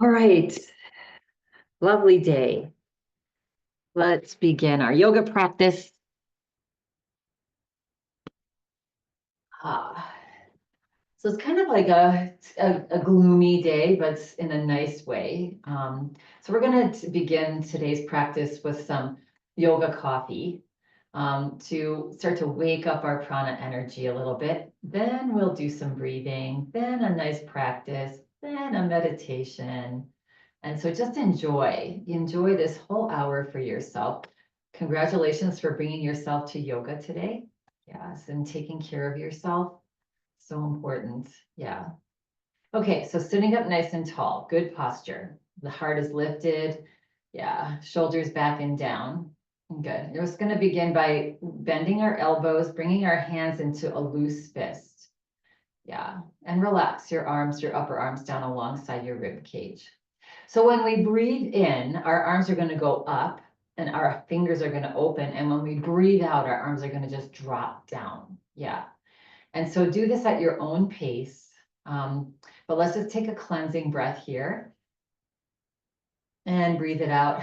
All right, lovely day. Let's begin our yoga practice. Ah, so it's kind of like a gloomy day, but in a nice way. So we're going to begin today's practice with some yoga coffee to start to wake up our prana energy a little bit. Then we'll do some breathing, then a nice practice, then a meditation. And so just enjoy this whole hour for yourself. Congratulations for bringing yourself to yoga today. Yes, and taking care of yourself. So important. Yeah. Okay, so sitting up nice and tall, good posture. The heart is lifted. Yeah, shoulders back and down. Good. We're just going to begin by bending our elbows, bringing our hands into a loose fist. Yeah, and relax your arms, your upper arms down alongside your rib cage. So when we breathe in, our arms are going to go up and our fingers are going to open. And when we breathe out, our arms are going to just drop down. Yeah. And so do this at your own pace. But let's just take a cleansing breath here and breathe it out.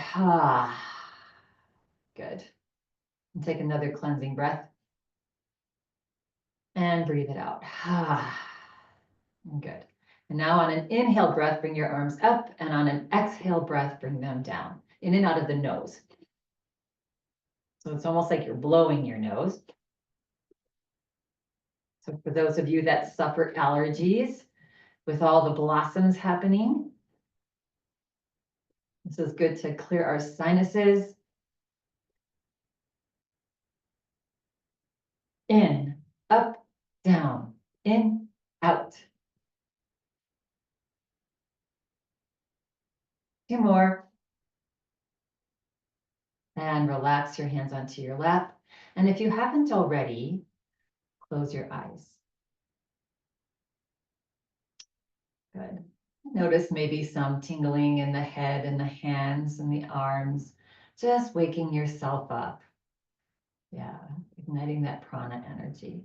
Good. And take another cleansing breath and breathe it out. Good. And now on an inhale breath, bring your arms up, and on an exhale breath, bring them down, in and out of the nose. So it's almost like you're blowing your nose. So for those of you that suffer allergies with all the blossoms happening, this is good to clear our sinuses. In, up, down, in, out. Two more. And relax your hands onto your lap. And if you haven't already, close your eyes. Good. Notice maybe some tingling in the head and the hands and the arms, just waking yourself up. Yeah, igniting that prana energy.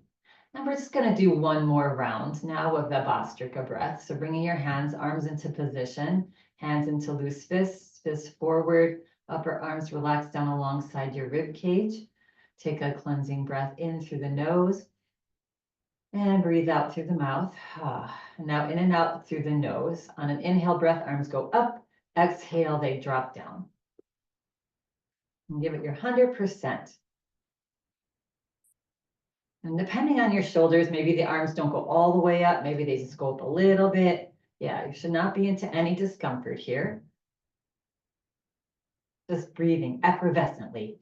And we're just going to do one more round now of the Bhastrika breath. So bringing your hands, arms into position, hands into loose fists, fists forward, upper arms relaxed down alongside your rib cage. Take a cleansing breath in through the nose and breathe out through the mouth. And now in and out through the nose. On an inhale breath, arms go up. Exhale, they drop down. And give it your 100%. And depending on your shoulders, maybe the arms don't go all the way up. Maybe they just go up a little bit. Yeah, you should not be into any discomfort here. Just breathing effervescently.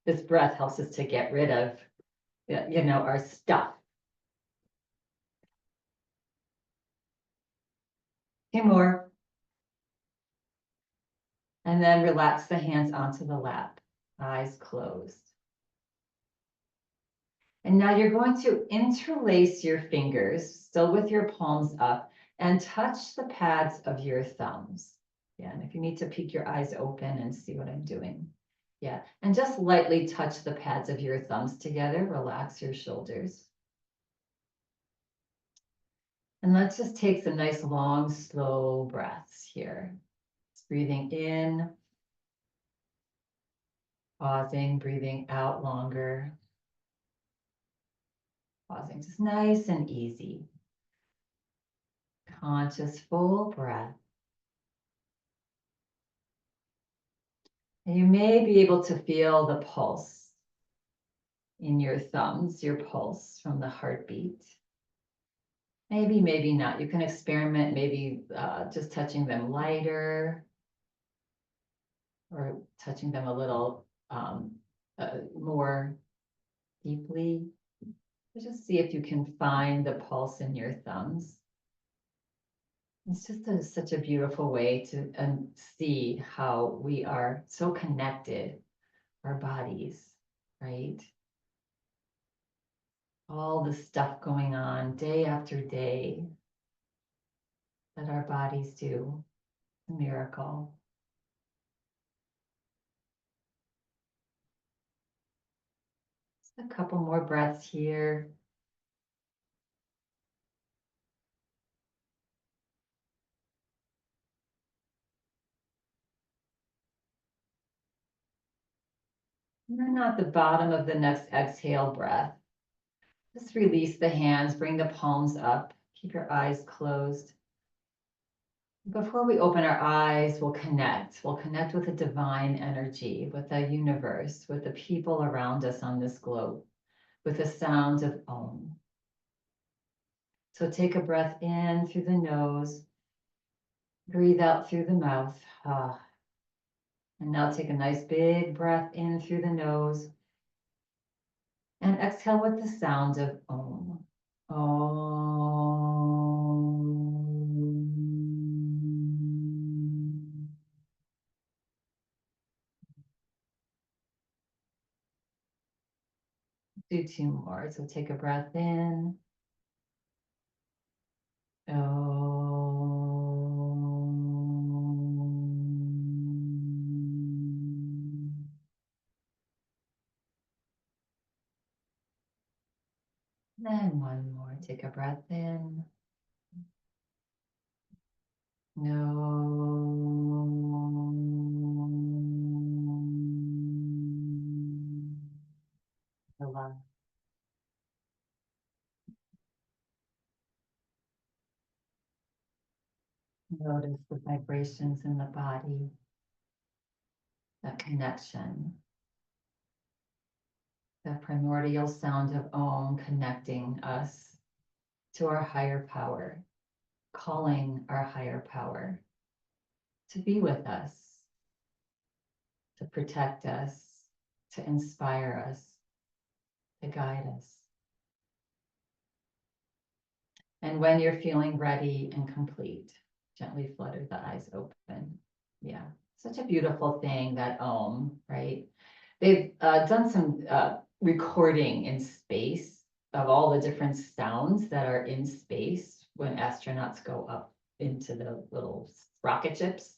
This breath helps us to get rid of, our stuff. Two more. And then relax the hands onto the lap, eyes closed. And now you're going to interlace your fingers, still with your palms up, and touch the pads of your thumbs. Yeah, and if you need to peek your eyes open and see what I'm doing. Yeah, and just lightly touch the pads of your thumbs together, relax your shoulders. And let's just take some nice long, slow breaths here. Just breathing in, pausing, breathing out longer. Pausing, just nice and easy. Conscious, full breath. And you may be able to feel the pulse in your thumbs, your pulse from the heartbeat. Maybe, maybe not. You can experiment, maybe just touching them lighter or touching them a little more deeply. Just see if you can find the pulse in your thumbs. It's just such a beautiful way to see how we are so connected, our bodies, right? All the stuff going on day after day that our bodies do. A miracle. Just a couple more breaths here. And then at the bottom of the next exhale breath, just release the hands, bring the palms up, keep your eyes closed. Before we open our eyes, we'll connect. We'll connect with the divine energy, with the universe, with the people around us on this globe, with the sounds of Om. So take a breath in through the nose, breathe out through the mouth. And now take a nice big breath in through the nose and exhale with the sound of Om. Om. Do two more. So take a breath in. Om. And one more. Take a breath in. No. Relax. Notice the vibrations in the body, that connection, that primordial sound of Om connecting us to our higher power, calling our higher power to be with us, to protect us, to inspire us, to guide us. And when you're feeling ready and complete, gently flutter the eyes open. Yeah, such a beautiful thing, that Om, right? They've done some recording in space of all the different sounds that are in space when astronauts go up into the little rocket ships.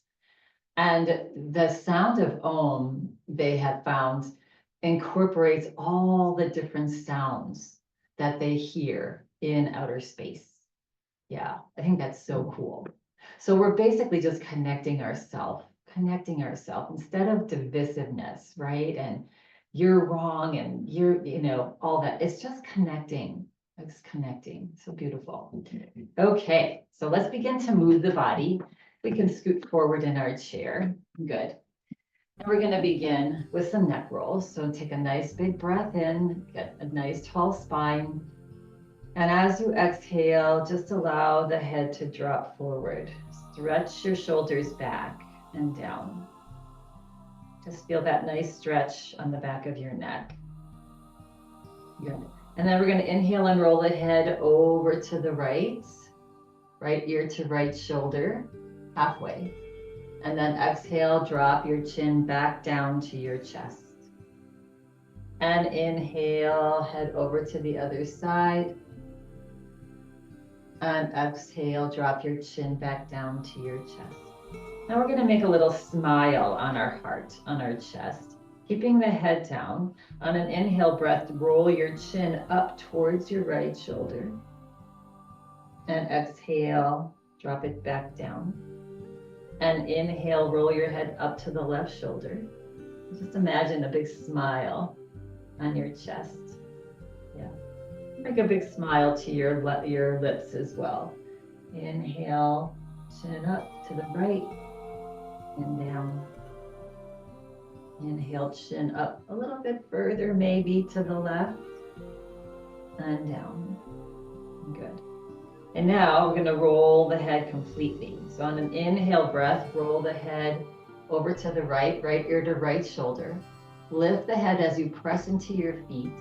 And the sound of Om, they have found, incorporates all the different sounds that they hear in outer space. Yeah, I think that's so cool. So we're basically just connecting ourselves instead of divisiveness, right? And you're wrong and you're, all that. It's just connecting. It's connecting. So beautiful. Okay, so let's begin to move the body. We can scoot forward in our chair. Good. And we're going to begin with some neck rolls. So take a nice big breath in, get a nice tall spine. And as you exhale, just allow the head to drop forward. Stretch your shoulders back and down. Just feel that nice stretch on the back of your neck. Good. And then we're going to inhale and roll the head over to the right ear to right shoulder, halfway. And then exhale, drop your chin back down to your chest. And inhale, head over to the other side. And exhale, drop your chin back down to your chest. Now we're going to make a little smile on our heart, on our chest, keeping the head down. On an inhale breath, roll your chin up towards your right shoulder. And exhale, drop it back down. And inhale, roll your head up to the left shoulder. Just imagine a big smile on your chest. Yeah. Make a big smile to your lips as well. Inhale, chin up to the right and down. Inhale, chin up a little bit further, maybe to the left and down. Good. And now we're going to roll the head completely. So on an inhale breath, roll the head over to the right ear to right shoulder. Lift the head as you press into your feet.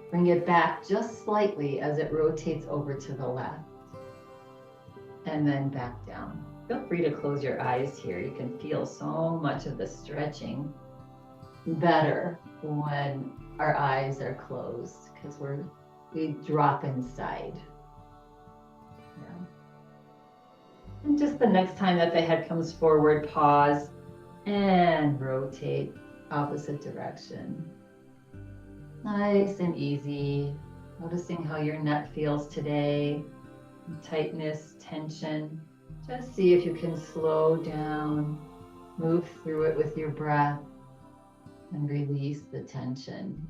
Bring it back just slightly as it rotates over to the left. And then back down. Feel free to close your eyes here. You can feel so much of the stretching better when our eyes are closed because we drop inside. Yeah. And just the next time that the head comes forward, pause and rotate opposite direction. Nice and easy. Noticing how your neck feels today. Tightness, tension. Just see if you can slow down, move through it with your breath. and release the tension.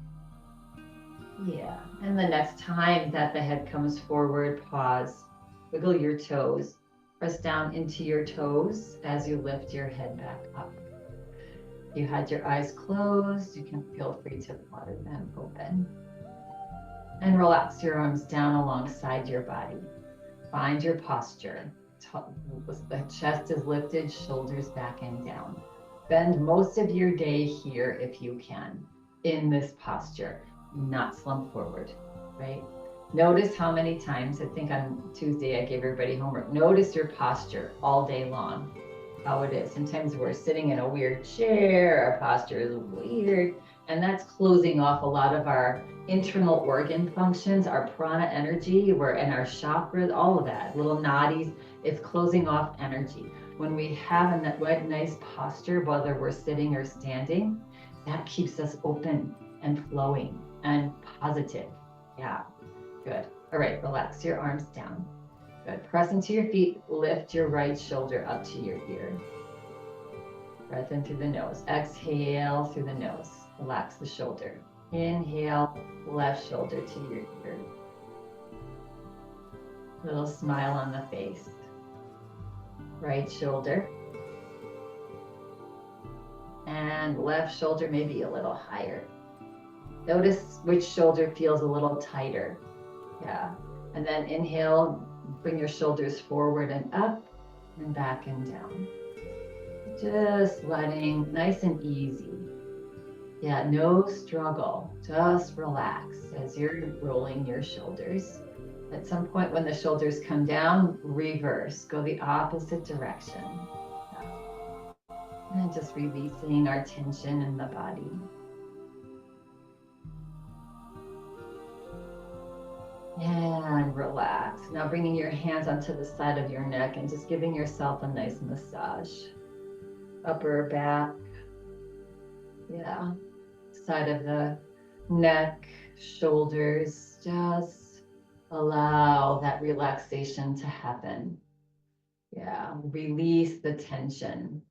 Yeah, and the next time that the head comes forward, pause, wiggle your toes, press down into your toes as you lift your head back up. If you had your eyes closed, you can feel free to flutter them open. And relax your arms down alongside your body. Find your posture. The chest is lifted, shoulders back and down. Spend most of your day here if you can, in this posture, not slump forward, right? Notice how many times, I think on Tuesday I gave everybody homework, notice your posture all day long, how it is. Sometimes we're sitting in a weird chair, our posture is weird, and that's closing off a lot of our internal organ functions, our prana energy, and our chakras, all of that, little nadis, it's closing off energy. When we have a nice posture, whether we're sitting or standing, that keeps us open and flowing and positive. Yeah, good. All right, relax your arms down. Good. Press into your feet, lift your right shoulder up to your ear. Breath in through the nose. Exhale through the nose. Relax the shoulder. Inhale, left shoulder to your ear. Little smile on the face. Right shoulder. And left shoulder maybe a little higher. Notice which shoulder feels a little tighter. Yeah. And then inhale, bring your shoulders forward and up and back and down. Just letting, nice and easy. Yeah, no struggle, just relax as you're rolling your shoulders. At some point when the shoulders come down, reverse, go the opposite direction. And just releasing our tension in the body. And relax. Now bringing your hands onto the side of your neck and just giving yourself a nice massage. Upper back. Yeah. Side of the neck, shoulders. Just allow that relaxation to happen. Yeah. Release the tension.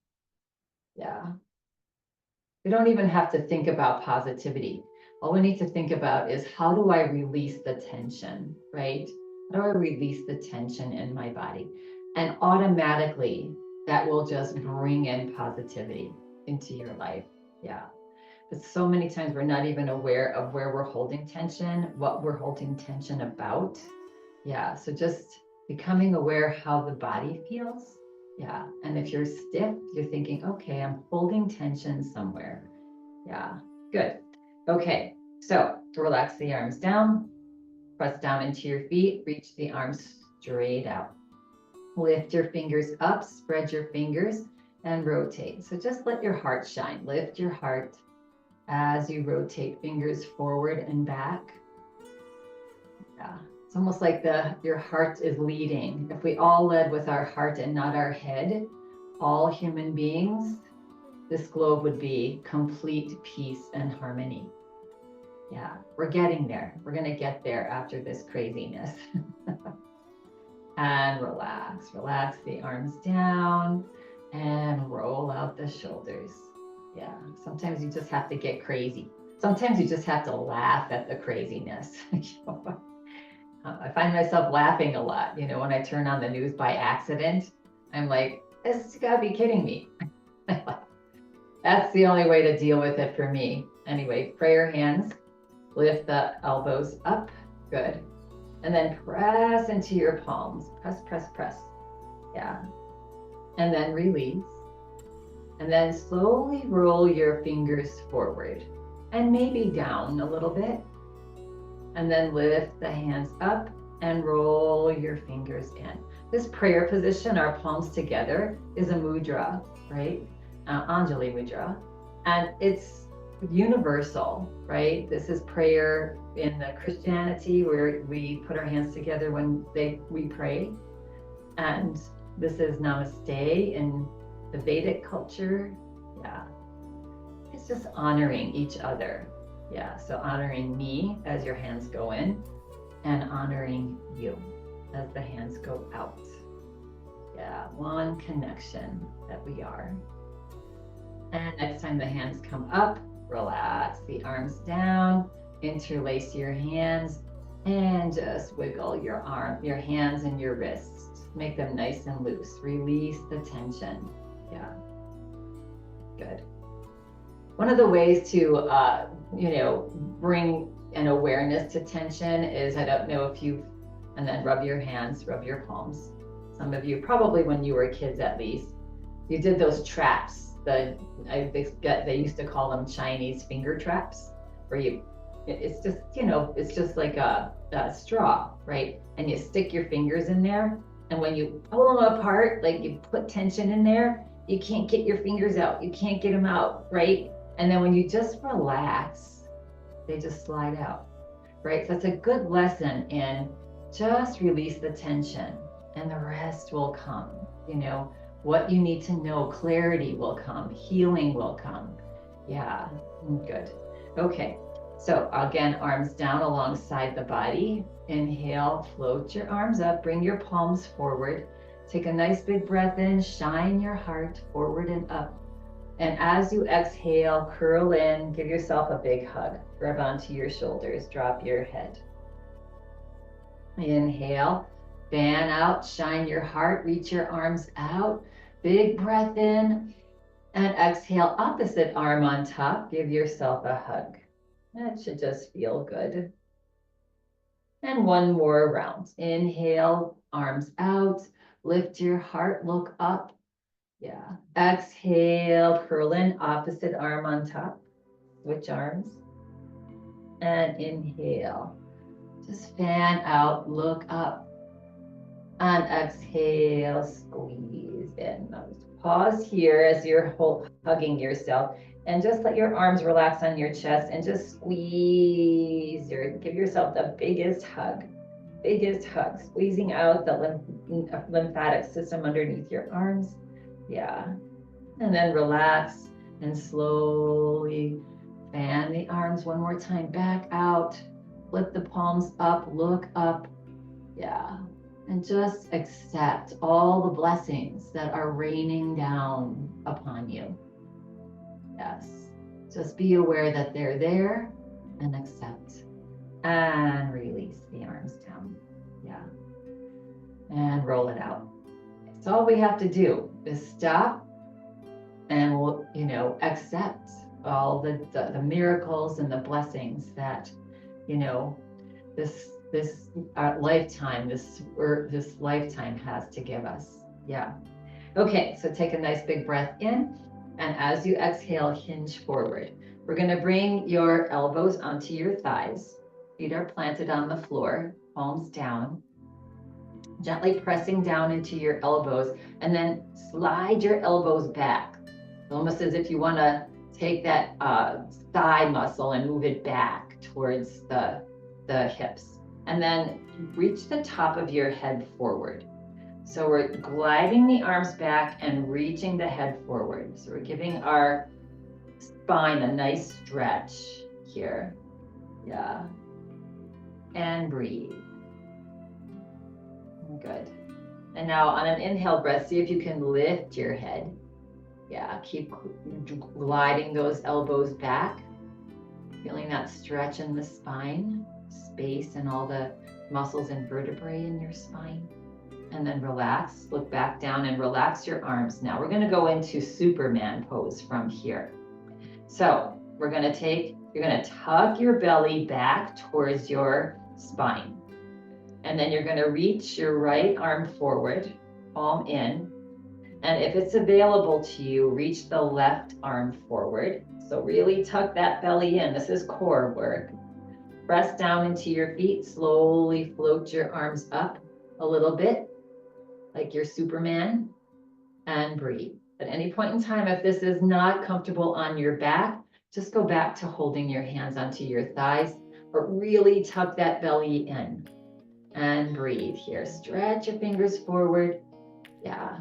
Yeah. We don't even have to think about positivity. All we need to think about is, how do I release the tension, right? How do I release the tension in my body? And automatically that will just bring in positivity into your life. Yeah. But so many times we're not even aware of where we're holding tension, what we're holding tension about. Yeah. So just becoming aware how the body feels. Yeah. And if you're stiff, you're thinking, okay, I'm holding tension somewhere. Yeah. Good. Okay. So relax the arms down, press down into your feet, reach the arms straight out. Lift your fingers up, spread your fingers and rotate. So just let your heart shine. Lift your heart as you rotate fingers forward and back. Yeah. It's almost like your heart is leading. If we all led with our heart and not our head, all human beings, this globe would be complete peace and harmony. Yeah, we're getting there. We're going to get there after this craziness. And relax. Relax the arms down and roll out the shoulders. Yeah, sometimes you just have to get crazy. Sometimes you just have to laugh at the craziness. I find myself laughing a lot. You know, when I turn on the news by accident, I'm like, this has got to be kidding me. That's the only way to deal with it for me. Anyway, prayer hands, lift the elbows up. Good. And then press into your palms. Press, press, press. Yeah. And then release. And then slowly roll your fingers forward and maybe down a little bit. And then lift the hands up and roll your fingers in. This prayer position, our palms together, is a mudra, right? Anjali mudra. And it's universal, right? This is prayer in the Christianity where we put our hands together when we pray. And this is namaste in the Vedic culture. Yeah. It's just honoring each other. Yeah. So honoring me as your hands go in and honoring you as the hands go out. Yeah. One connection that we are. And next time the hands come up, Relax the arms down, interlace your hands, and just wiggle your hands and your wrists. Make them nice and loose. Release the tension. Yeah, good. One of the ways to, bring an awareness to tension is, I don't know if you've, and then rub your hands, rub your palms. Some of you, probably when you were kids at least, you did those traps. They used to call them Chinese finger traps, where it's just like a straw, right? And you stick your fingers in there, and when you pull them apart, like you put tension in there, you can't get your fingers out. You can't get them out, right? And then when you just relax, they just slide out, right? So it's a good lesson in just release the tension and the rest will come. What you need to know, clarity will come, healing will come. Yeah, good. Okay, so again, arms down alongside the body. Inhale, float your arms up, bring your palms forward. Take a nice big breath in, shine your heart forward and up. And as you exhale, curl in, give yourself a big hug. Grab onto your shoulders, drop your head. Inhale, fan out, shine your heart, reach your arms out. Big breath in, and exhale, opposite arm on top. Give yourself a hug. That should just feel good. And one more round. Inhale, arms out, lift your heart, look up. Yeah. Exhale, curl in, opposite arm on top. Switch arms. And inhale. Just fan out, look up. And exhale, squeeze in. Pause here as you're hugging yourself. And just let your arms relax on your chest and just squeeze. Give yourself the biggest hug. Biggest hug. Squeezing out the lymphatic system underneath your arms. Yeah. And then relax and slowly fan the arms one more time back out. Flip the palms up, look up. Yeah. And just accept all the blessings that are raining down upon you. Yes. Just be aware that they're there and accept. And release the arms down. Yeah. And roll it out. So all we have to do is stop and we'll, accept all the miracles and the blessings that, this lifetime has to give us. Yeah. Okay, so take a nice big breath in, and as you exhale, hinge forward. We're going to bring your elbows onto your thighs. Feet are planted on the floor, palms down. Gently pressing down into your elbows, and then slide your elbows back. Almost as if you want to take that thigh muscle and move it back towards the hips. And then reach the top of your head forward. So we're gliding the arms back and reaching the head forward. So we're giving our spine a nice stretch here. Yeah. And breathe. Good. And now on an inhale breath, see if you can lift your head. Yeah, keep gliding those elbows back. Feeling that stretch in the spine, space and all the muscles and vertebrae in your spine. And then relax, look back down and relax your arms. Now we're going to go into Superman pose from here. So you're going to tuck your belly back towards your spine. And then you're going to reach your right arm forward, palm in. And if it's available to you, reach the left arm forward. So really tuck that belly in. This is core work. Press down into your feet. Slowly float your arms up a little bit, like you're Superman, and breathe. At any point in time, if this is not comfortable on your back, just go back to holding your hands onto your thighs, but really tuck that belly in. And breathe here. Stretch your fingers forward. Yeah.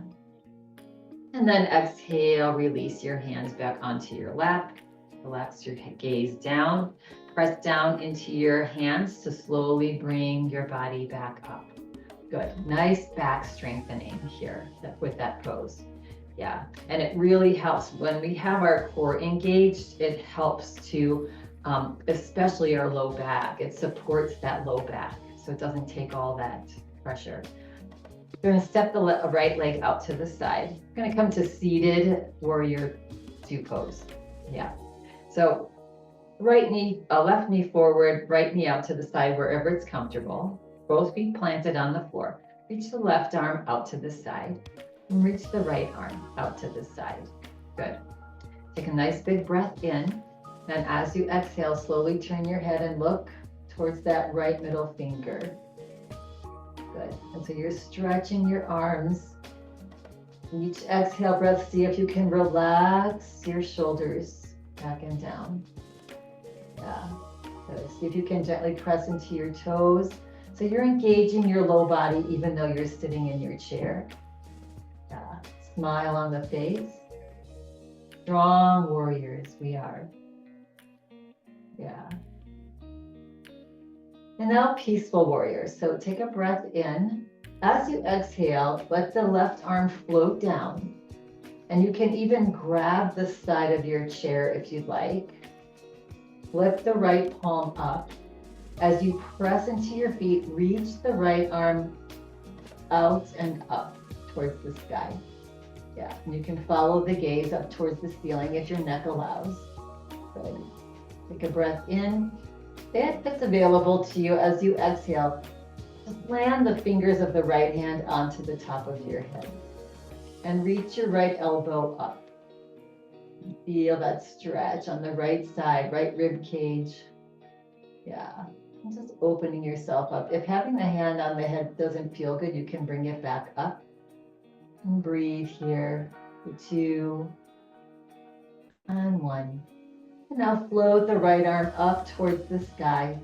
And then exhale, release your hands back onto your lap. Relax your gaze down. Press down into your hands to slowly bring your body back up. Good. Nice back strengthening here with that pose. Yeah, and it really helps when we have our core engaged. It helps to, especially our low back. It supports that low back, so it doesn't take all that pressure. You're going to step the right leg out to the side. You're going to come to seated warrior two pose. Yeah. So right knee, left knee forward, right knee out to the side wherever it's comfortable. Both feet planted on the floor. Reach the left arm out to the side and reach the right arm out to the side. Good. Take a nice big breath in. And as you exhale, slowly turn your head and look towards that right middle finger. Good. And so you're stretching your arms. Each exhale breath, see if you can relax your shoulders back and down. Yeah. Good. See if you can gently press into your toes. So you're engaging your low body even though you're sitting in your chair. Yeah. Smile on the face. Strong warriors we are. Yeah. And now peaceful warriors. So take a breath in. As you exhale, let the left arm float down. And you can even grab the side of your chair if you'd like. Lift the right palm up. As you press into your feet, reach the right arm out and up towards the sky. Yeah, and you can follow the gaze up towards the ceiling if your neck allows. Good. Take a breath in. If it's available to you as you exhale, just land the fingers of the right hand onto the top of your head and reach your right elbow up. Feel that stretch on the right side, right rib cage. Yeah, and just opening yourself up. If having the hand on the head doesn't feel good, you can bring it back up. And breathe here for 2 and 1. And now float the right arm up towards the sky.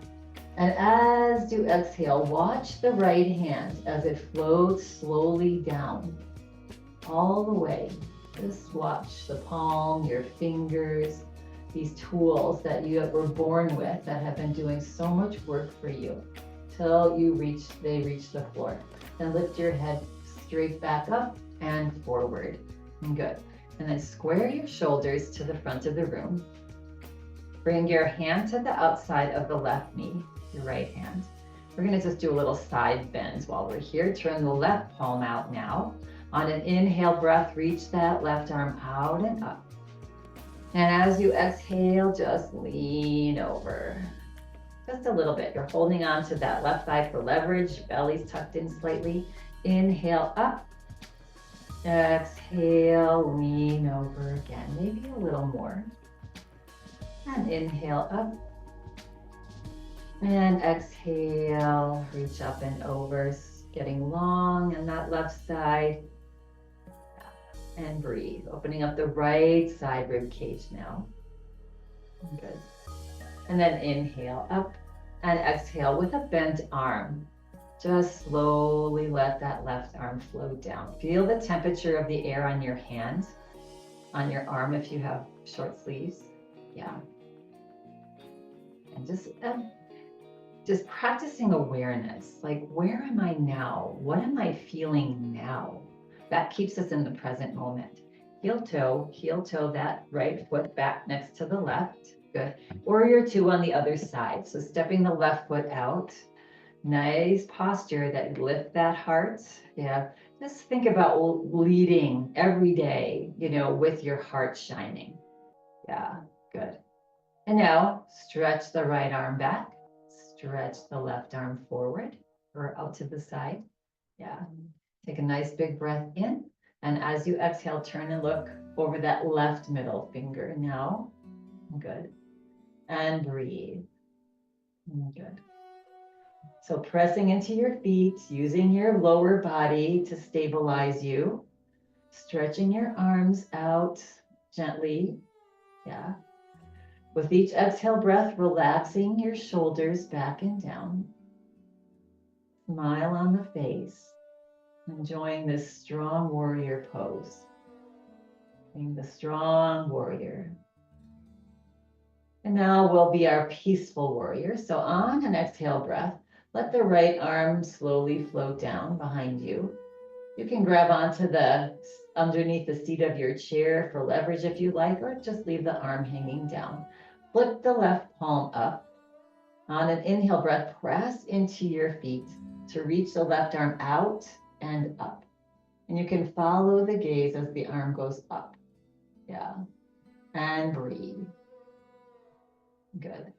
And as you exhale, watch the right hand as it floats slowly down all the way. Just watch the palm, your fingers, these tools that you were born with that have been doing so much work for you till they reach the floor. Then lift your head straight back up and forward. And good. And then square your shoulders to the front of the room. Bring your hand to the outside of the left knee, your right hand. We're going to just do a little side bend while we're here. Turn the left palm out now. On an inhale breath, reach that left arm out and up. And as you exhale, just lean over. Just a little bit. You're holding on to that left thigh for leverage. Belly's tucked in slightly. Inhale up. Exhale, lean over again. Maybe a little more. And inhale up. And exhale, reach up and over, getting long on that left side. And breathe, opening up the right side rib cage now. Good. And then inhale up and exhale with a bent arm. Just slowly let that left arm float down. Feel the temperature of the air on your hand, on your arm if you have short sleeves. Yeah. And just practicing awareness, like where am I now? What am I feeling now? That keeps us in the present moment. Heel toe, that right foot back next to the left. Good. Warrior two on the other side. So stepping the left foot out. Nice posture that lift that heart. Yeah. Just think about leading every day, with your heart shining. Yeah. Good. And now stretch the right arm back. Stretch the left arm forward or out to the side. Yeah. Take a nice big breath in. And as you exhale, turn and look over that left middle finger now. Good. And breathe. Good. So pressing into your feet, using your lower body to stabilize you. Stretching your arms out gently. Yeah. With each exhale breath, relaxing your shoulders back and down. Smile on the face. Enjoying this strong warrior pose. Being the strong warrior. And now will be our peaceful warrior. So on an exhale breath, let the right arm slowly float down behind you. You can grab onto the underneath the seat of your chair for leverage if you like, or just leave the arm hanging down. Flip the left palm up. On an inhale breath, press into your feet to reach the left arm out and up. And you can follow the gaze as the arm goes up. Yeah. And breathe. Good.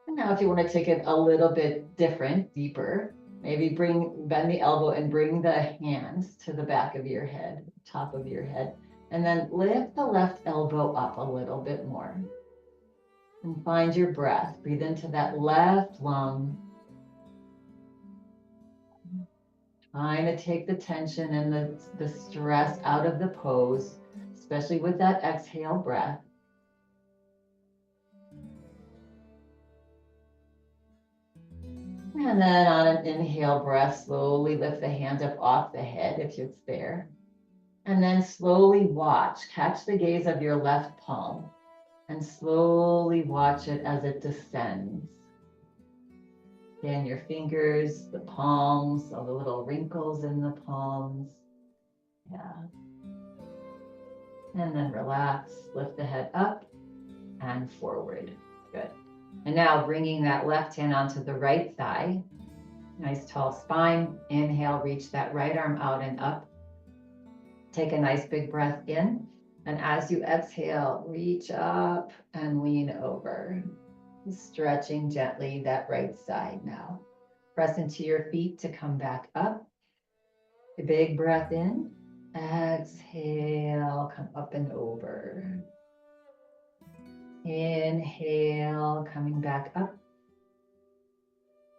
And now if you want to take it a little bit different, deeper, maybe bend the elbow and bring the hands to the back of your head, top of your head, and then lift the left elbow up a little bit more. And find your breath. Breathe into that left lung. Trying to take the tension and the stress out of the pose, especially with that exhale breath. And then on an inhale breath, slowly lift the hand up off the head if it's there. And then slowly watch, catch the gaze of your left palm and slowly watch it as it descends. Scan your fingers, the palms, all the little wrinkles in the palms. Yeah. And then relax, lift the head up and forward. Good. And now bringing that left hand onto the right thigh. Nice tall spine. Inhale, reach that right arm out and up. Take a nice big breath in. And as you exhale, reach up and lean over. Stretching gently that right side now. Press into your feet to come back up. A big breath in. Exhale, come up and over. Inhale, coming back up.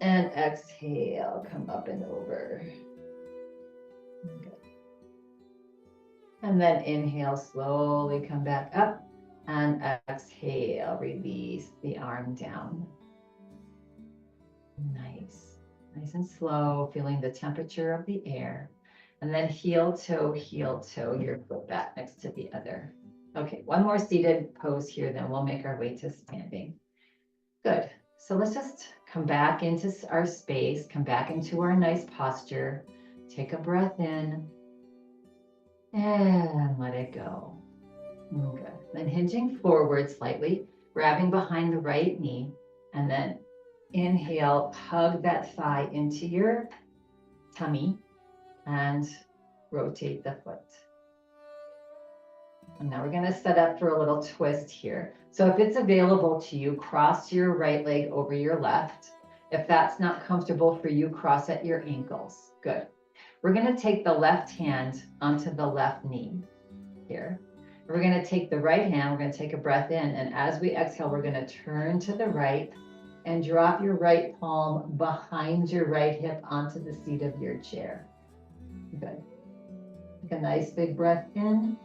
And exhale, come up and over. Good. And then inhale, slowly come back up. And exhale, release the arm down. Nice. Nice and slow, feeling the temperature of the air. And then heel toe, your foot back next to the other. Okay, one more seated pose here, then we'll make our way to standing. Good. So let's just come back into our space, come back into our nice posture. Take a breath in and let it go. Good. Then hinging forward slightly, grabbing behind the right knee, and then inhale, hug that thigh into your tummy and rotate the foot. And now we're going to set up for a little twist here. So if it's available to you, cross your right leg over your left. If that's not comfortable for you, cross at your ankles. Good. We're going to take the left hand onto the left knee here. We're going to take the right hand, we're going to take a breath in, and as we exhale, we're going to turn to the right and drop your right palm behind your right hip onto the seat of your chair. Good. Take a nice big breath in,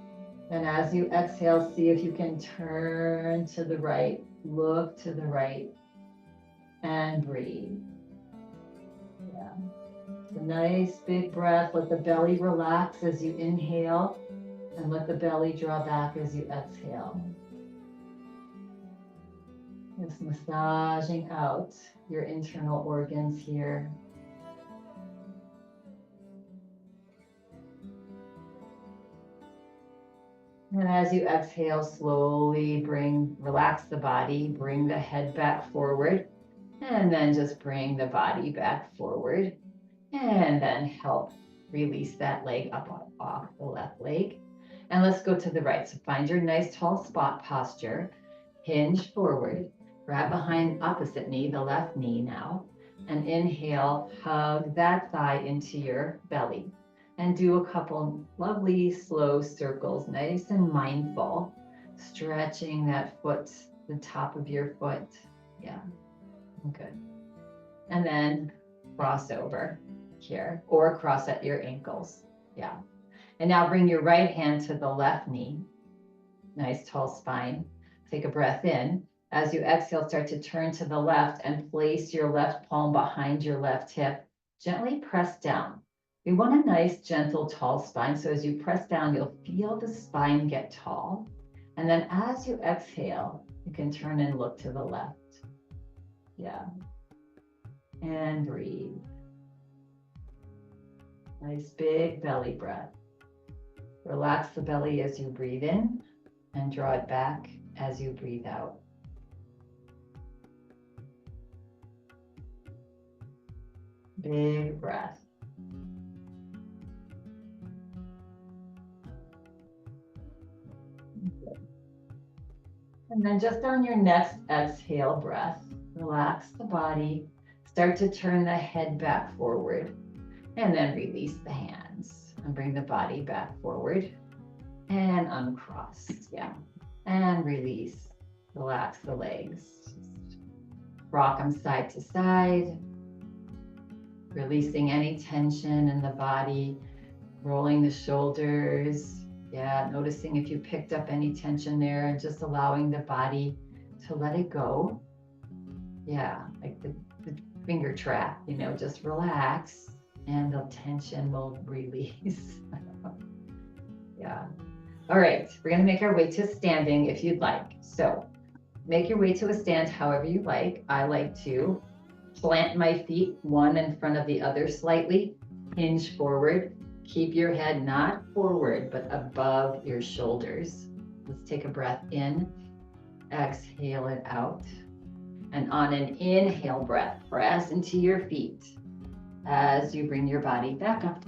and as you exhale, see if you can turn to the right, look to the right, and breathe. Yeah. A nice big breath, let the belly relax as you inhale. And let the belly draw back as you exhale. Just massaging out your internal organs here. And as you exhale, slowly relax the body, bring the head back forward, and then just bring the body back forward. And then help release that leg up off the left leg. And let's go to the right. So find your nice tall spot posture. Hinge forward. Grab behind opposite knee, the left knee now. And inhale, hug that thigh into your belly. And do a couple lovely slow circles, nice and mindful. Stretching that foot, the top of your foot. Yeah, good. And then cross over here or cross at your ankles. Yeah. And now bring your right hand to the left knee. Nice tall spine. Take a breath in. As you exhale, start to turn to the left and place your left palm behind your left hip. Gently press down. We want a nice, gentle, tall spine. So as you press down, you'll feel the spine get tall. And then as you exhale, you can turn and look to the left. Yeah. And breathe. Nice big belly breath. Relax the belly as you breathe in and draw it back as you breathe out. Big breath. And then just on your next exhale breath, relax the body, start to turn the head back forward, and then release the hands and bring the body back forward and uncross. Yeah. And release. Relax the legs. Just rock them side to side, releasing any tension in the body, rolling the shoulders. Yeah, noticing if you picked up any tension there and just allowing the body to let it go. Yeah, like the finger trap, you know, just relax and the tension will release. Yeah. All right, we're gonna make our way to standing if you'd like. So make your way to a stand however you like. I like to plant my feet one in front of the other slightly, hinge forward. Keep your head not forward, but above your shoulders. Let's take a breath in, exhale it out. And on an inhale breath, press into your feet as you bring your body back up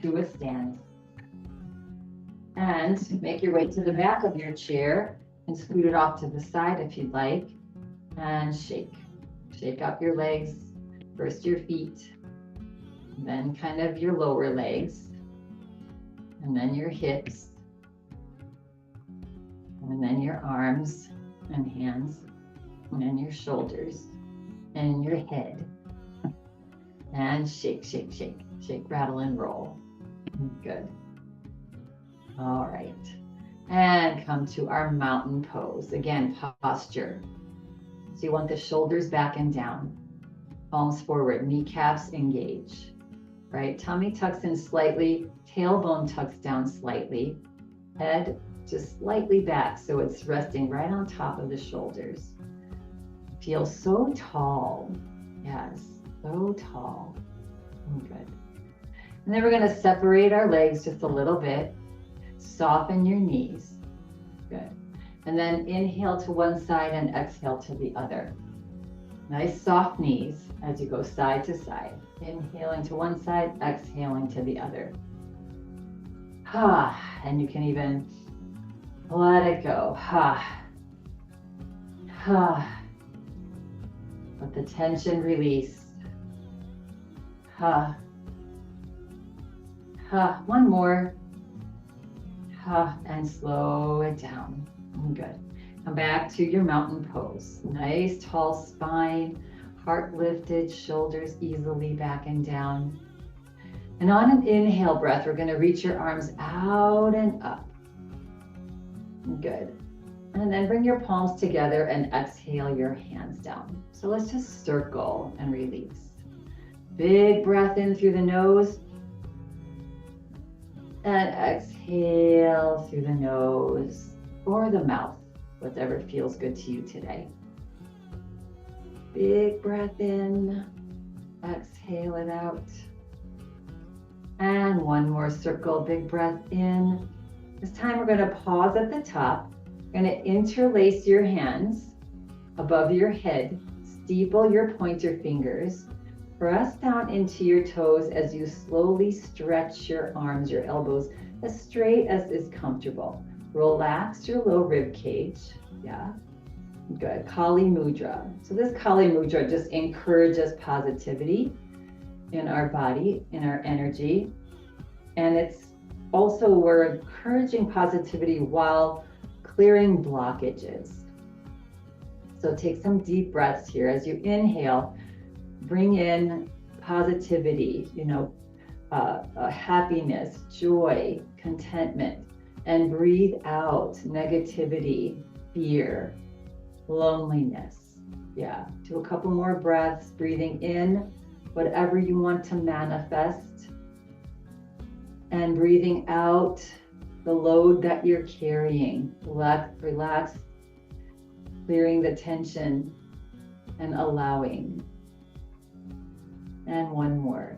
to a stand. And make your way to the back of your chair and scoot it off to the side if you'd like. And shake. Shake up your legs, first your feet, then kind of your lower legs, and then your hips, and then your arms and hands, and then your shoulders, and your head. And shake, shake, shake, shake, rattle, and roll. Good. All right. And come to our mountain pose. Again, posture. So you want the shoulders back and down, palms forward, kneecaps engage, right? Tummy tucks in slightly, tailbone tucks down slightly, head just slightly back so it's resting right on top of the shoulders. Feel so tall. Yes, so tall. Good. And then we're going to separate our legs just a little bit. Soften your knees. Good. And then inhale to one side and exhale to the other. Nice soft knees as you go side to side. Inhaling to one side, exhaling to the other. And you can even let it go. Let the tension release. One more. And slow it down. Good. Come back to your mountain pose. Nice tall spine, heart lifted, shoulders easily back and down. And on an inhale breath, we're going to reach your arms out and up. Good. And then bring your palms together and exhale your hands down. So let's just circle and release. Big breath in through the nose. And exhale through the nose or the mouth, whatever feels good to you today. Big breath in, exhale it out. And one more circle, big breath in. This time we're going to pause at the top. We're going to interlace your hands above your head, steeple your pointer fingers, press down into your toes as you slowly stretch your arms, your elbows, as straight as is comfortable. Relax your low rib cage. Yeah, good. Kali Mudra. So this Kali Mudra just encourages positivity in our body, in our energy. And it's also, we're encouraging positivity while clearing blockages. So take some deep breaths here. As you inhale, bring in positivity, happiness, joy, contentment, and breathe out negativity, fear, loneliness. Yeah, do a couple more breaths, breathing in whatever you want to manifest, and breathing out the load that you're carrying. Relax, clearing the tension and allowing. And one more.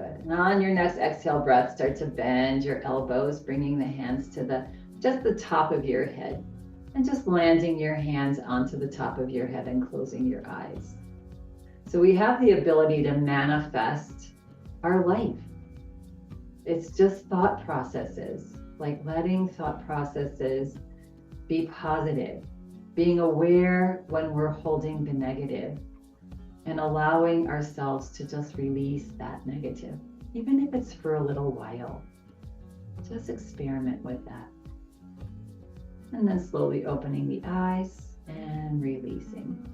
Good. And on your next exhale breath, start to bend your elbows, bringing the hands to just the top of your head, and just landing your hands onto the top of your head and closing your eyes. So we have the ability to manifest our life. It's just thought processes, like letting thought processes be positive, being aware when we're holding the negative, and allowing ourselves to just release that negative, even if it's for a little while. Just experiment with that. And then slowly opening the eyes and releasing.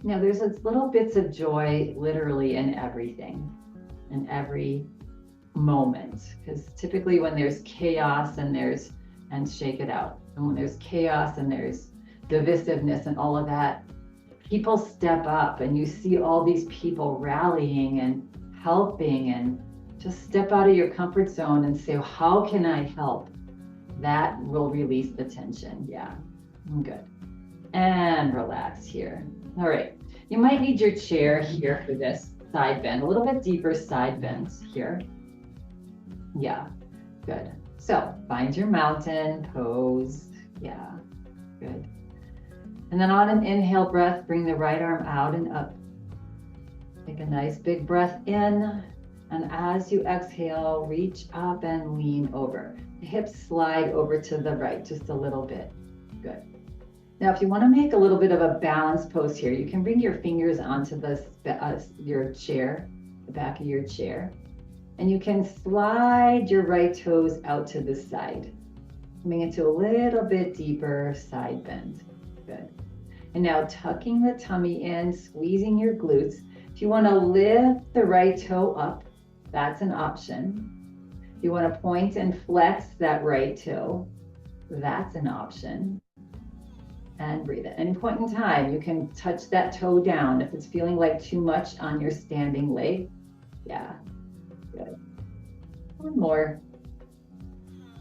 Now there's little bits of joy literally in everything, in every moment, because typically when there's chaos and shake it out. And when there's chaos and there's divisiveness and all of that, people step up and you see all these people rallying and helping, and just step out of your comfort zone and say, how can I help? That will release the tension. Yeah, good. And relax here. All right, you might need your chair here for this side bend, a little bit deeper side bends here. Yeah, good. So find your mountain pose. Yeah, good. And then on an inhale breath, bring the right arm out and up. Take a nice big breath in. And as you exhale, reach up and lean over. The hips slide over to the right just a little bit. Good. Now, if you want to make a little bit of a balanced pose here, you can bring your fingers onto your chair, the back of your chair. And you can slide your right toes out to the side, coming into a little bit deeper side bend. Good. And now tucking the tummy in, squeezing your glutes. If you want to lift the right toe up, that's an option. If you want to point and flex that right toe, that's an option. And breathe at any point in time, you can touch that toe down if it's feeling like too much on your standing leg. Yeah, good. One more.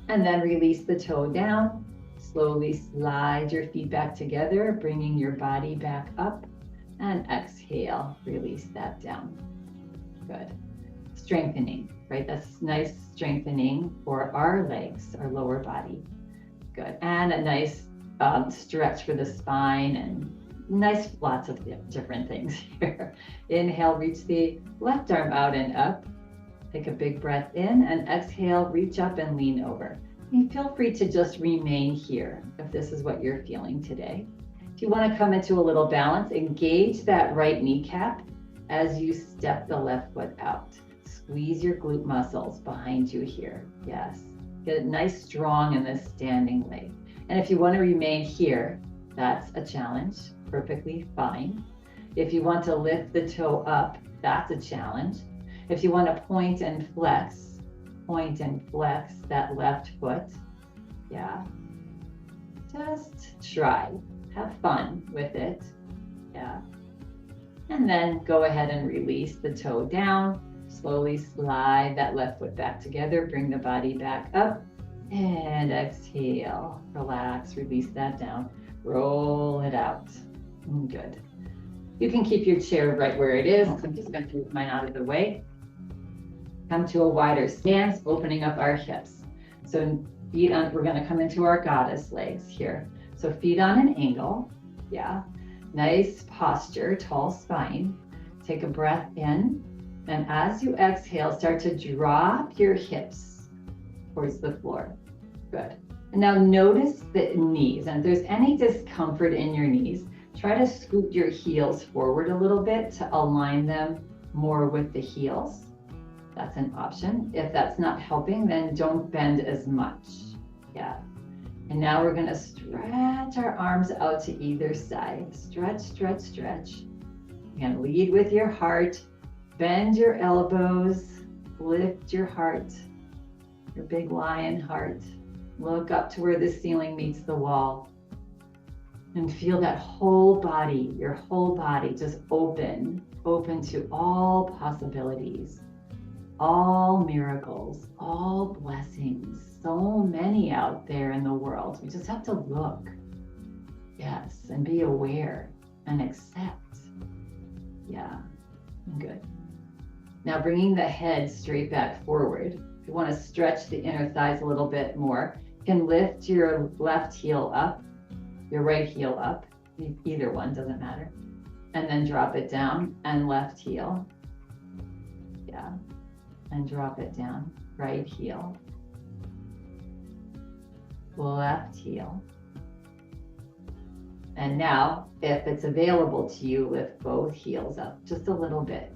And then release the toe down. Slowly slide your feet back together, bringing your body back up, and exhale, release that down. Good. Strengthening, right? That's nice strengthening for our legs, our lower body. Good. And a nice stretch for the spine, and lots of different things here. Inhale, reach the left arm out and up. Take a big breath in, and exhale, reach up and lean over. And feel free to just remain here if this is what you're feeling today. If you want to come into a little balance, engage that right kneecap as you step the left foot out. Squeeze your glute muscles behind you here. Yes. Get it nice, strong in this standing leg. And if you want to remain here, that's a challenge. Perfectly fine. If you want to lift the toe up, that's a challenge. If you want to point and flex that left foot. Yeah. Just try. Have fun with it. Yeah. And then go ahead and release the toe down. Slowly slide that left foot back together. Bring the body back up. And exhale. Relax. Release that down. Roll it out. Good. You can keep your chair right where it is. I'm just going to move mine out of the way. Come to a wider stance, opening up our hips. So feet on, we're going to come into our goddess legs here. So feet on an angle. Yeah. Nice posture, tall spine. Take a breath in. And as you exhale, start to drop your hips towards the floor. Good. And now notice the knees. And if there's any discomfort in your knees, try to scoot your heels forward a little bit to align them more with the heels. That's an option. If that's not helping, then don't bend as much. Yeah. And now we're going to stretch our arms out to either side. Stretch, stretch, stretch. You're going to lead with your heart. Bend your elbows. Lift your heart. Your big lion heart. Look up to where the ceiling meets the wall. And feel that whole body, your whole body just open to all possibilities. All miracles, all blessings, so many out there in the world. We just have to look, yes, and be aware and accept. Yeah, good. Now bringing the head straight back forward. If you want to stretch the inner thighs a little bit more, you can lift your left heel up, your right heel up, either one, doesn't matter. And then drop it down, and left heel. Yeah, and drop it down, right heel, left heel. And now, if it's available to you, lift both heels up just a little bit.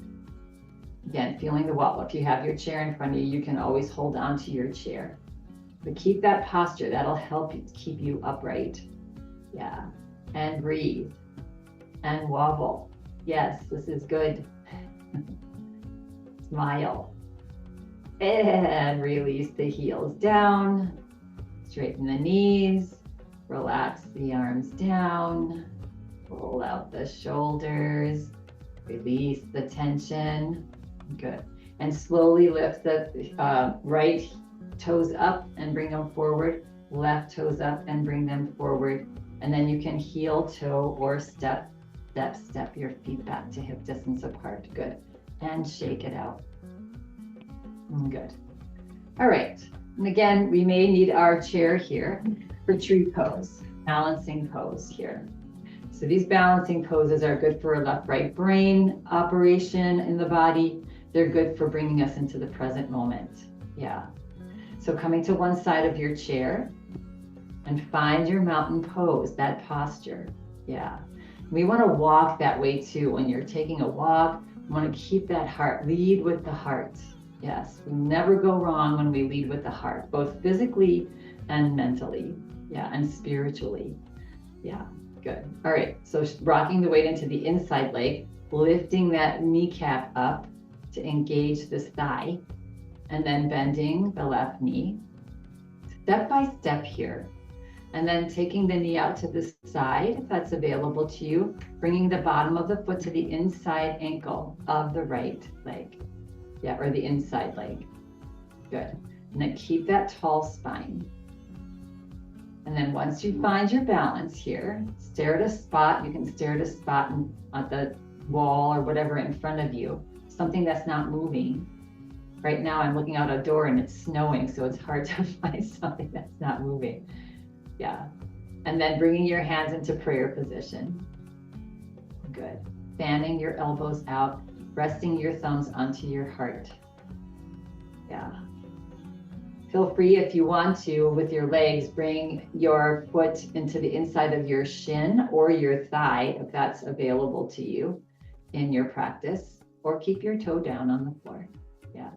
Again, feeling the wobble. If you have your chair in front of you, you can always hold on to your chair. But keep that posture. That'll help you keep you upright. Yeah. And breathe. And wobble. Yes, this is good. Smile. And release the heels down. Straighten the knees. Relax the arms down. Pull out the shoulders. Release the tension. Good. And slowly lift the right toes up and bring them forward. Left toes up and bring them forward. And then you can heel toe or step your feet back to hip distance apart. Good. And shake it out. Good. All right. And again, we may need our chair here for tree pose, balancing pose here. So these balancing poses are good for a left-right brain operation in the body. They're good for bringing us into the present moment. Yeah. So coming to one side of your chair and find your mountain pose, that posture. Yeah. We want to walk that way too. When you're taking a walk, you want to keep that heart, lead with the heart. Yes, we never go wrong when we lead with the heart, both physically and mentally. Yeah, and spiritually. Yeah, good. All right, so rocking the weight into the inside leg, lifting that kneecap up to engage this thigh, and then bending the left knee. Step by step here. And then taking the knee out to the side, if that's available to you, bringing the bottom of the foot to the inside ankle of the right leg. Yeah, or the inside leg. Good. And then keep that tall spine. And then once you find your balance here, stare at a spot. You can stare at a spot at the wall or whatever in front of you, something that's not moving. Right now I'm looking out a door and it's snowing, so it's hard to find something that's not moving. Yeah. And then bringing your hands into prayer position. Good. Fanning your elbows out, resting your thumbs onto your heart. Yeah. Feel free, if you want to, with your legs, bring your foot into the inside of your shin or your thigh, if that's available to you in your practice, or keep your toe down on the floor. Yeah.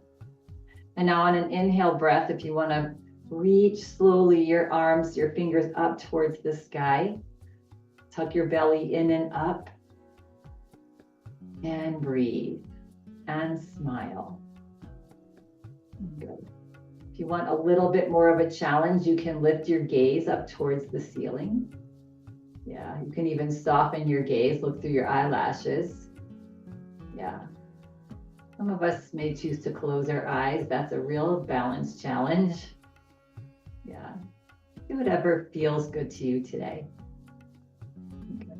And now on an inhale breath, if you want to reach slowly your arms, your fingers up towards the sky, tuck your belly in and up, and breathe, and smile. Good. If you want a little bit more of a challenge, you can lift your gaze up towards the ceiling. Yeah, you can even soften your gaze, look through your eyelashes. Yeah. Some of us may choose to close our eyes. That's a real balance challenge. Yeah. Do whatever feels good to you today. Okay.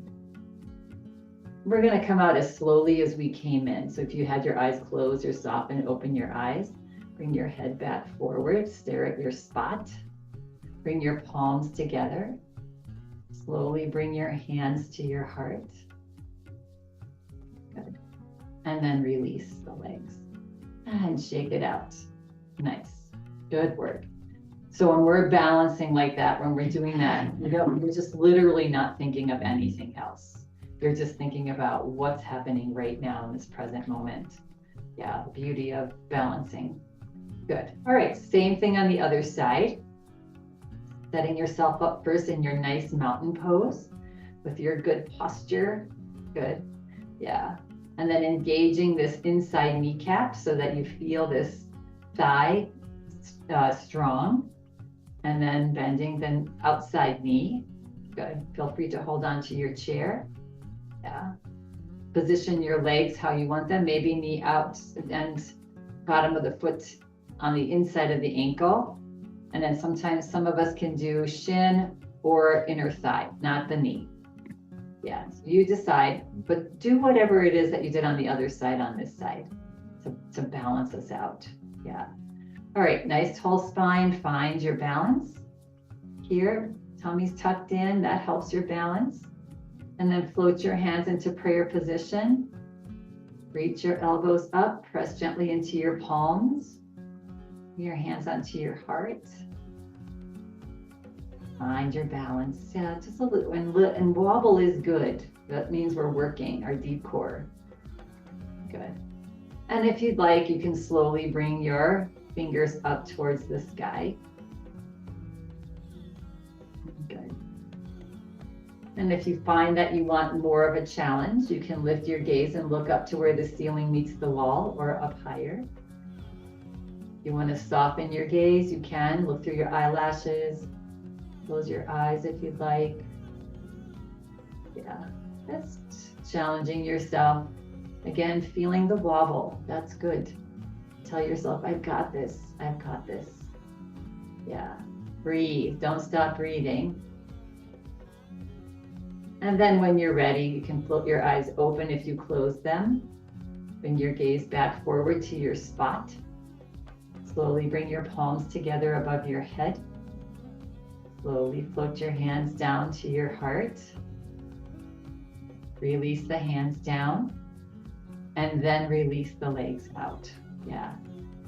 We're going to come out as slowly as we came in. So if you had your eyes closed or soften, open your eyes. Bring your head back forward, stare at your spot. Bring your palms together. Slowly bring your hands to your heart. Good. And then release the legs. And shake it out. Nice. Good work. So when we're balancing like that, when we're doing that, you're just literally not thinking of anything else. You're just thinking about what's happening right now in this present moment. Yeah, the beauty of balancing. Good. All right, same thing on the other side. Setting yourself up first in your nice mountain pose with your good posture. Good. Yeah. And then engaging this inside kneecap so that you feel this thigh strong. And then bending the outside knee. Good. Feel free to hold on to your chair. Yeah. Position your legs how you want them. Maybe knee out and bottom of the foot on the inside of the ankle. And then sometimes some of us can do shin or inner thigh, not the knee. Yeah, so you decide, but do whatever it is that you did on the other side on this side. to balance us out. Yeah. All right, nice tall spine. Find your balance. Here, tummy's tucked in. That helps your balance. And then float your hands into prayer position. Reach your elbows up. Press gently into your palms. Your hands onto your heart. Find your balance. Yeah, just a little. And wobble is good. That means we're working our deep core. Good. And if you'd like, you can slowly bring your fingers up towards the sky. Good. And if you find that you want more of a challenge, you can lift your gaze and look up to where the ceiling meets the wall or up higher. If you want to soften your gaze, you can look through your eyelashes. Close your eyes if you'd like. Yeah, that's challenging yourself. Again, feeling the wobble. That's good. Tell yourself, I've got this. I've got this. Yeah. Breathe. Don't stop breathing. And then when you're ready, you can float your eyes open if you close them. Bring your gaze back forward to your spot. Slowly bring your palms together above your head. Slowly float your hands down to your heart. Release the hands down. And then release the legs out. Yeah.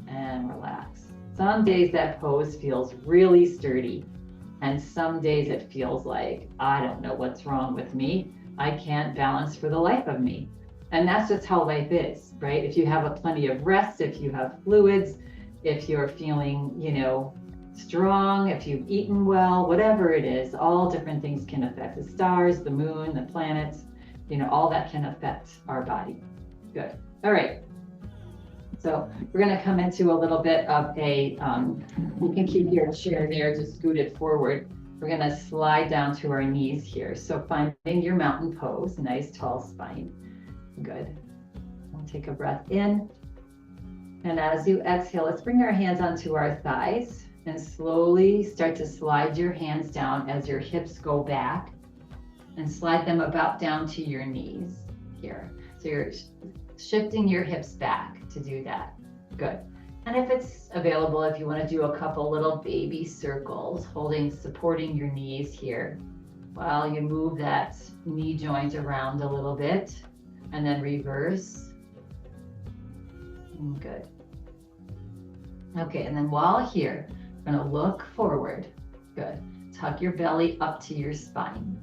And relax. Some days that pose feels really sturdy. And some days it feels like, I don't know what's wrong with me. I can't balance for the life of me. And that's just how life is, right? If you have a plenty of rest, if you have fluids, if you're feeling, strong, if you've eaten well, whatever it is, all different things can affect the stars, the moon, the planets, all that can affect our body. Good. All right. So we're going to come into a little bit of a, you can keep your chair there, just scoot it forward. We're going to slide down to our knees here. So finding your mountain pose, nice tall spine. Good. We'll take a breath in. And as you exhale, let's bring our hands onto our thighs and slowly start to slide your hands down as your hips go back and slide them about down to your knees here. So you're shifting your hips back to do that. Good. And if it's available, if you want to do a couple little baby circles, supporting your knees here while you move that knee joint around a little bit and then reverse. Good. Okay, and then while here, we're going to look forward. Good. Tuck your belly up to your spine.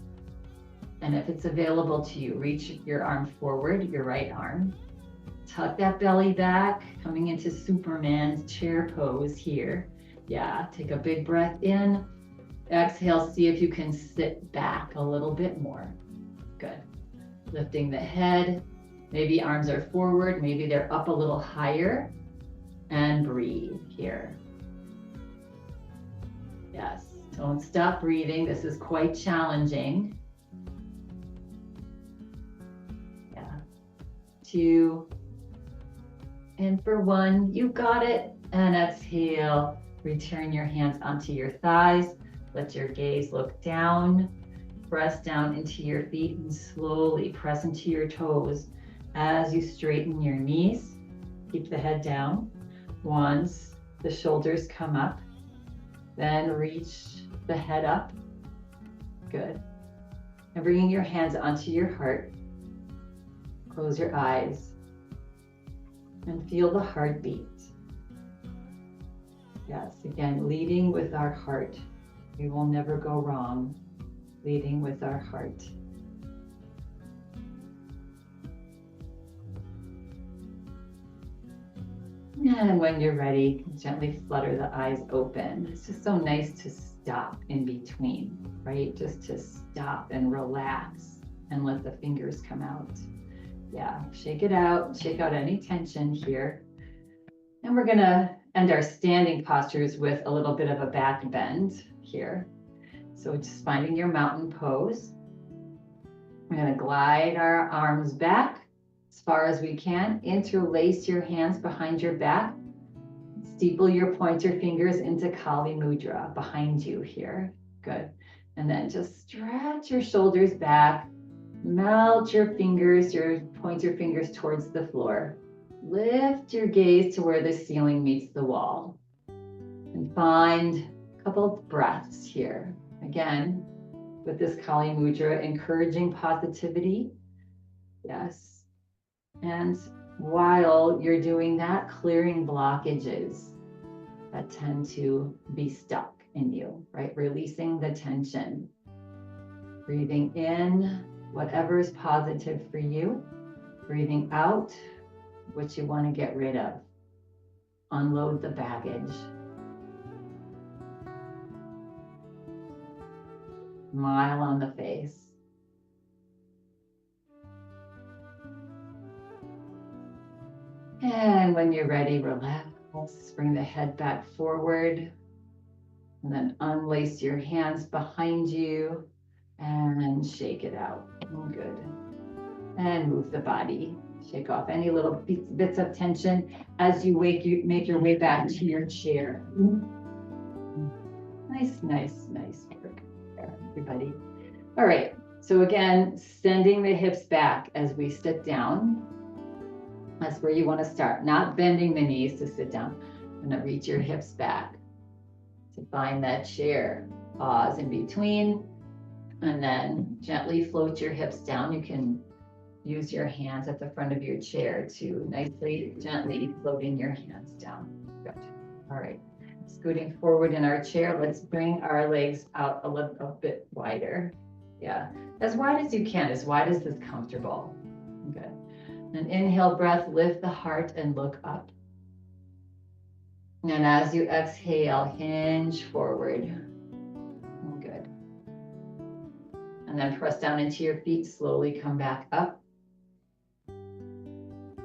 And if it's available to you, reach your arm forward, your right arm. Tuck that belly back, coming into Superman's chair pose here. Yeah, take a big breath in. Exhale, see if you can sit back a little bit more. Good. Lifting the head. Maybe arms are forward, maybe they're up a little higher. And breathe here. Yes, don't stop breathing. This is quite challenging. Yeah. 2. And for 1, you got it. And exhale, return your hands onto your thighs. Let your gaze look down. Press down into your feet and slowly press into your toes as you straighten your knees. Keep the head down. Once the shoulders come up, then reach the head up. Good. And bringing your hands onto your heart. Close your eyes and feel the heartbeat. Yes, again, leading with our heart. We will never go wrong. Leading with our heart. And when you're ready, gently flutter the eyes open. It's just so nice to stop in between, right? Just to stop and relax and let the fingers come out. Yeah, shake it out, shake out any tension here. And we're gonna end our standing postures with a little bit of a back bend here. So just finding your mountain pose. We're gonna glide our arms back as far as we can. Interlace your hands behind your back. Steeple your pointer fingers into Kali Mudra behind you here. Good. And then just stretch your shoulders back. Melt your fingers, your pointer fingers towards the floor. lift your gaze to where the ceiling meets the wall and find a couple of breaths here. Again, with this Kali Mudra, encouraging positivity. Yes. And while you're doing that, clearing blockages that tend to be stuck in you, right? Releasing the tension. Breathing in whatever is positive for you. Breathing out what you want to get rid of. Unload the baggage. Smile on the face. And when you're ready, relax. Bring the head back forward. And then unlace your hands behind you and shake it out. Good. And move the body. Shake off any little bits of tension as you make your way back to your chair. Nice work there, everybody. All right, so again, sending the hips back as we sit down. That's where you want to start, not bending the knees to sit down. I'm going to reach your hips back to find that chair. Pause in between, and then gently float your hips down. You can use your hands at the front of your chair to nicely, gently floating your hands down. Good. All right. Scooting forward in our chair, let's bring our legs out a bit wider. Yeah, as wide as you can, as wide as is comfortable. Good. An inhale breath, lift the heart and look up. And as you exhale, hinge forward. Good. And then press down into your feet, slowly come back up.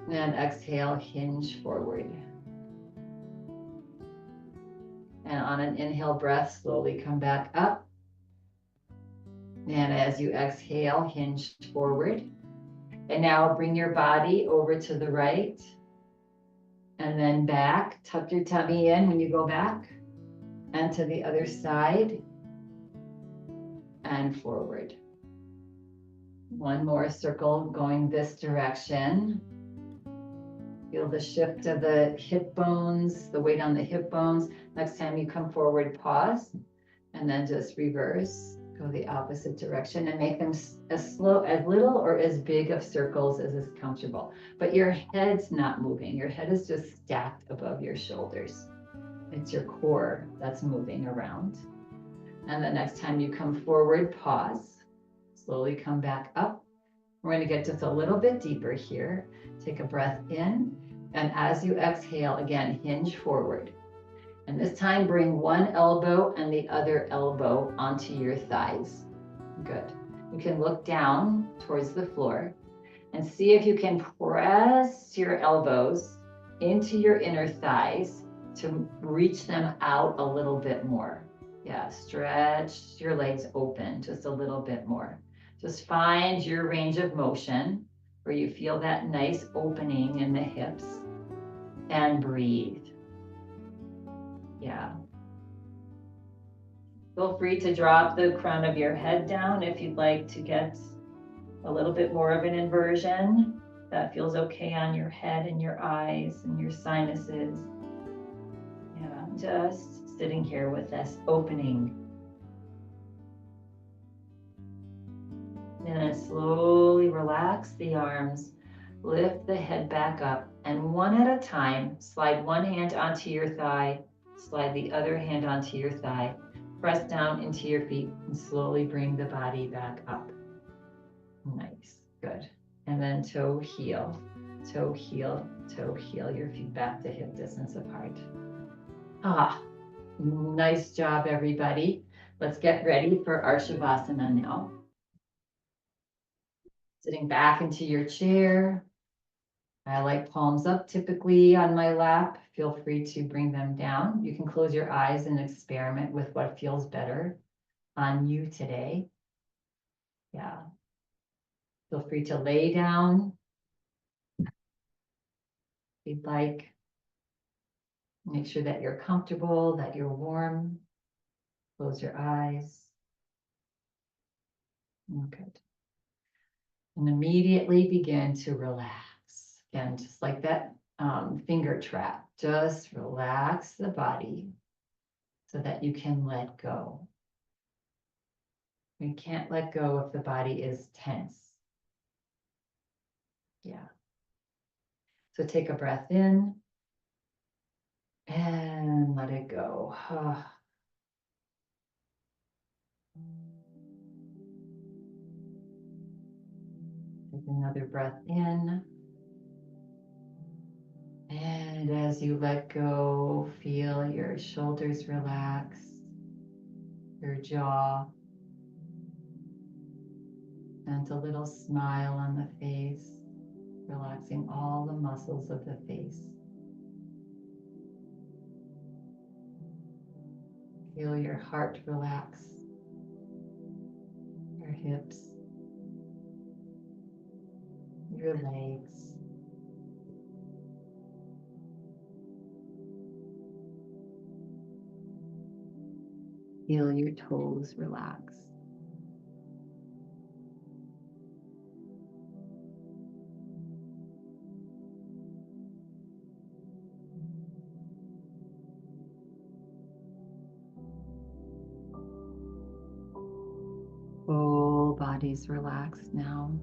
And exhale, hinge forward. And on an inhale breath, slowly come back up. And as you exhale, hinge forward. And now bring your body over to the right. And then back. Tuck your tummy in when you go back. And to the other side. And forward. One more circle going this direction. Feel the shift of the hip bones, the weight on the hip bones. Next time you come forward, pause, and then just reverse. Go the opposite direction and make them as little or as big of circles as is comfortable. But your head's not moving. Your head is just stacked above your shoulders. It's your core that's moving around. And the next time you come forward, pause. Slowly come back up. We're going to get just a little bit deeper here. Take a breath in, and as you exhale, again, hinge forward. And this time, bring one elbow and the other elbow onto your thighs. Good. You can look down towards the floor and see if you can press your elbows into your inner thighs to reach them out a little bit more. Yeah, stretch your legs open just a little bit more. Just find your range of motion where you feel that nice opening in the hips, and breathe. Yeah. Feel free to drop the crown of your head down if you'd like to get a little bit more of an inversion. That feels okay on your head and your eyes and your sinuses. Yeah, just sitting here with this opening. And then slowly relax the arms, lift the head back up, and one at a time, slide one hand onto your thigh, slide the other hand onto your thigh, press down into your feet, and slowly bring the body back up. Nice, good. And then toe, heel, toe, heel, toe, heel, your feet back to hip distance apart. Nice job, everybody. Let's get ready for our Shavasana now. Sitting back into your chair. I like palms up typically on my lap. Feel free to bring them down. You can close your eyes and experiment with what feels better on you today. Yeah. Feel free to lay down if you'd like. Make sure that you're comfortable, that you're warm. Close your eyes. Good. And immediately begin to relax. Again, just like that finger trap. Just relax the body so that you can let go. You can't let go if the body is tense. Yeah. So take a breath in and let it go. Take another breath in. And as you let go, feel your shoulders relax, your jaw, and a little smile on the face, relaxing all the muscles of the face. Feel your heart relax, your hips, your legs. Feel your toes relax. Whole body's relaxed now.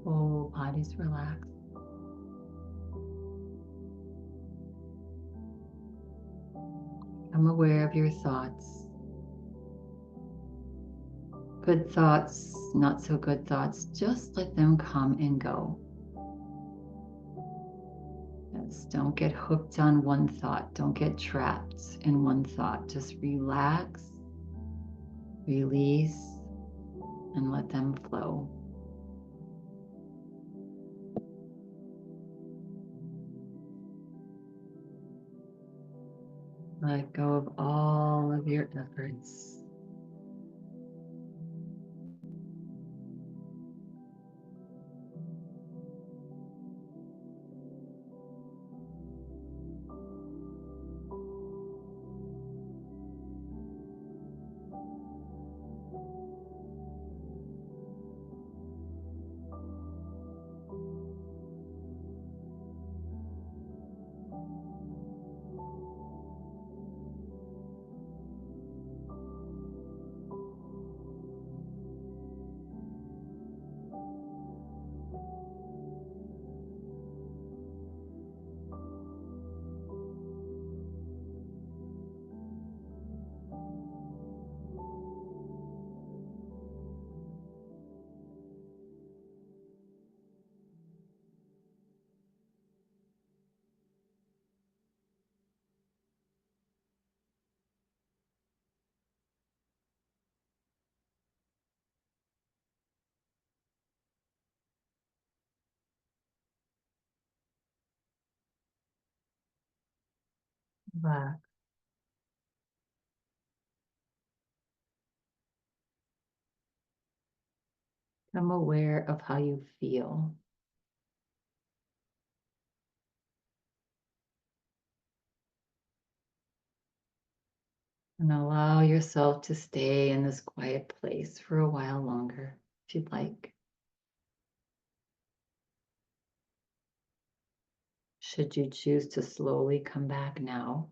Whole body's relaxed. I'm aware of your thoughts. Good thoughts, not so good thoughts, just let them come and go. Yes, don't get hooked on one thought. Don't get trapped in one thought. Just relax, release, and let them flow. Let go of all of your efforts. Relax. Become aware of how you feel. And allow yourself to stay in this quiet place for a while longer, if you'd like. Should you choose to slowly come back now,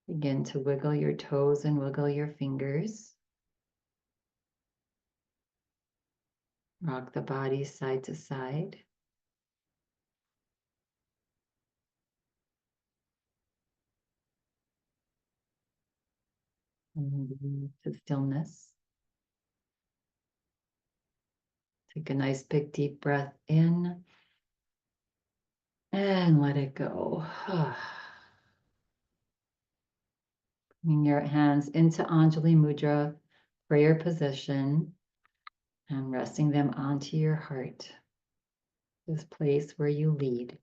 begin to wiggle your toes and wiggle your fingers. Rock the body side to side. And move to stillness. Take a nice big deep breath in and let it go. Bring your hands into Anjali Mudra, prayer position, and resting them onto your heart, this place where you lead.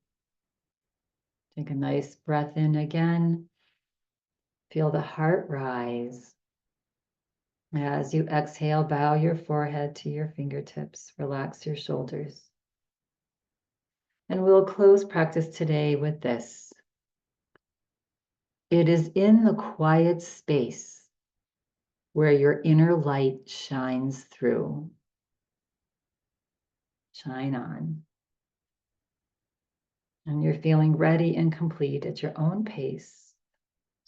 Take a nice breath in again. Feel the heart rise. As you exhale, bow your forehead to your fingertips. Relax your shoulders. And we'll close practice today with this. It is in the quiet space where your inner light shines through. shine on. And you're feeling ready and complete at your own pace.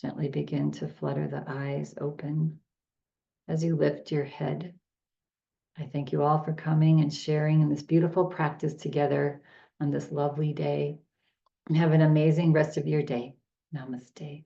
Gently begin to flutter the eyes open as you lift your head. I thank you all for coming and sharing in this beautiful practice together on this lovely day. And have an amazing rest of your day. Namaste.